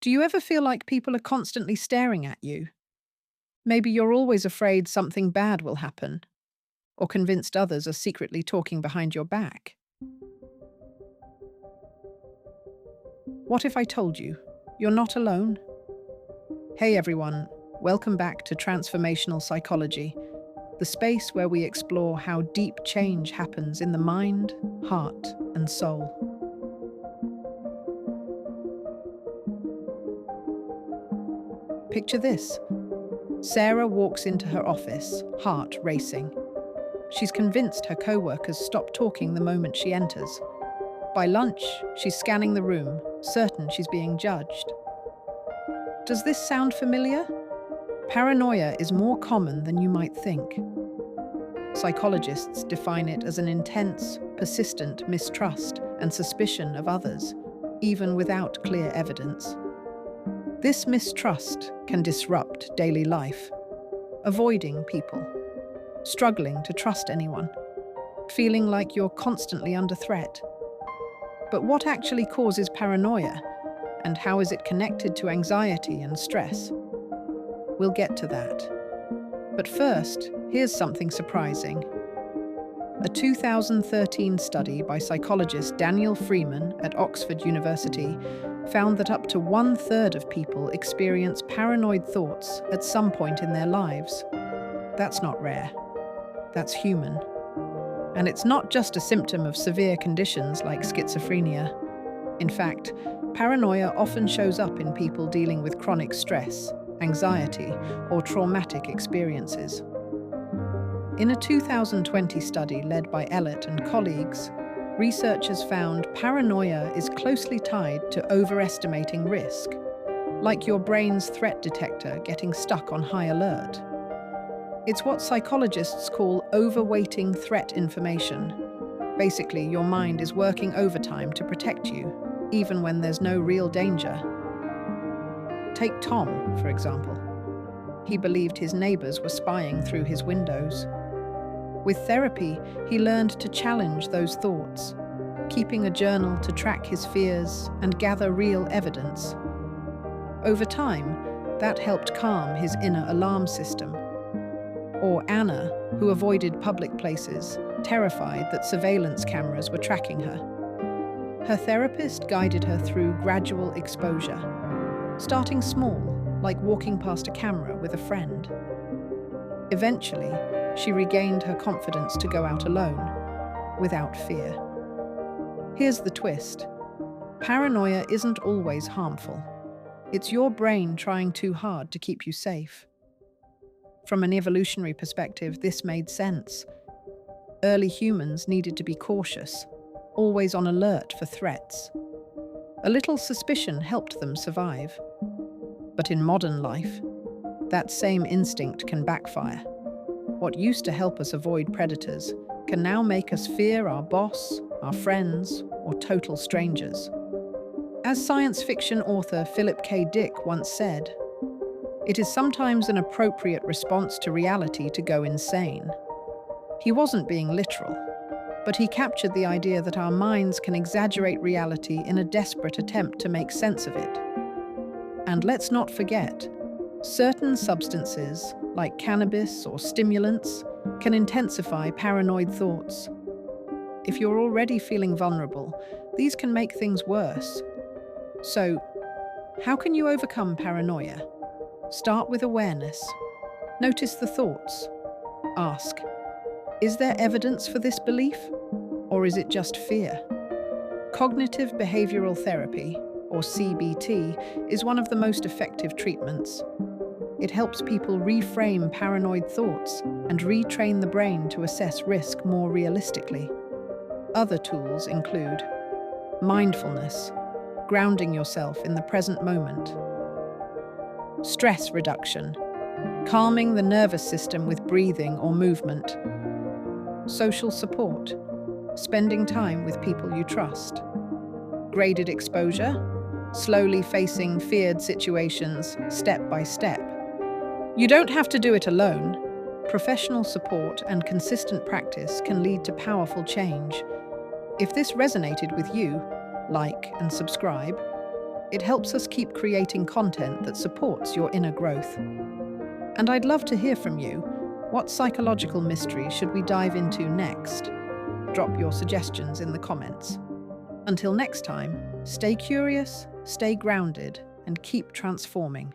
Do you ever feel like people are constantly staring at you? Maybe you're always afraid something bad will happen, or convinced others are secretly talking behind your back. What if I told you you're not alone? Hey everyone, welcome back to Transformational Psychology, the space where we explore how deep change happens in the mind, heart, and soul. Picture this. Sarah walks into her office, heart racing. She's convinced her co-workers stop talking the moment she enters. By lunch, she's scanning the room, certain she's being judged. Does this sound familiar? Paranoia is more common than you might think. Psychologists define it as an intense, persistent mistrust and suspicion of others, even without clear evidence. This mistrust can disrupt daily life, avoiding people, struggling to trust anyone, feeling like you're constantly under threat. But what actually causes paranoia, and how is it connected to anxiety and stress? We'll get to that. But first, here's something surprising. A 2013 study by psychologist Daniel Freeman at Oxford University found that up to 1/3 of people experience paranoid thoughts at some point in their lives. That's not rare. That's human. And it's not just a symptom of severe conditions like schizophrenia. In fact, paranoia often shows up in people dealing with chronic stress, anxiety, or traumatic experiences. In a 2020 study led by Ellett and colleagues, researchers found paranoia is closely tied to overestimating risk, like your brain's threat detector getting stuck on high alert. It's what psychologists call overweighting threat information. Basically, your mind is working overtime to protect you, even when there's no real danger. Take Tom, for example. He believed his neighbors were spying through his windows. With therapy, he learned to challenge those thoughts, keeping a journal to track his fears and gather real evidence. Over time, that helped calm his inner alarm system. Or Anna, who avoided public places, terrified that surveillance cameras were tracking her. Her therapist guided her through gradual exposure, starting small, like walking past a camera with a friend. Eventually, she regained her confidence to go out alone, without fear. Here's the twist. Paranoia isn't always harmful. It's your brain trying too hard to keep you safe. From an evolutionary perspective, this made sense. Early humans needed to be cautious, always on alert for threats. A little suspicion helped them survive. But in modern life, that same instinct can backfire. What used to help us avoid predators can now make us fear our boss, our friends, or total strangers. As science fiction author Philip K. Dick once said, "It is sometimes an appropriate response to reality to go insane." He wasn't being literal, but he captured the idea that our minds can exaggerate reality in a desperate attempt to make sense of it. And let's not forget, certain substances, like cannabis or stimulants, can intensify paranoid thoughts. If you're already feeling vulnerable, these can make things worse. So, how can you overcome paranoia? Start with awareness. Notice the thoughts. Ask, is there evidence for this belief? Or is it just fear? Cognitive behavioral therapy, or CBT, is one of the most effective treatments. It helps people reframe paranoid thoughts and retrain the brain to assess risk more realistically. Other tools include mindfulness, grounding yourself in the present moment; stress reduction, calming the nervous system with breathing or movement; social support, spending time with people you trust; graded exposure, slowly facing feared situations step by step. You don't have to do it alone. Professional support and consistent practice can lead to powerful change. If this resonated with you, like and subscribe. It helps us keep creating content that supports your inner growth. And I'd love to hear from you. What psychological mystery should we dive into next? Drop your suggestions in the comments. Until next time, stay curious, stay grounded, and keep transforming.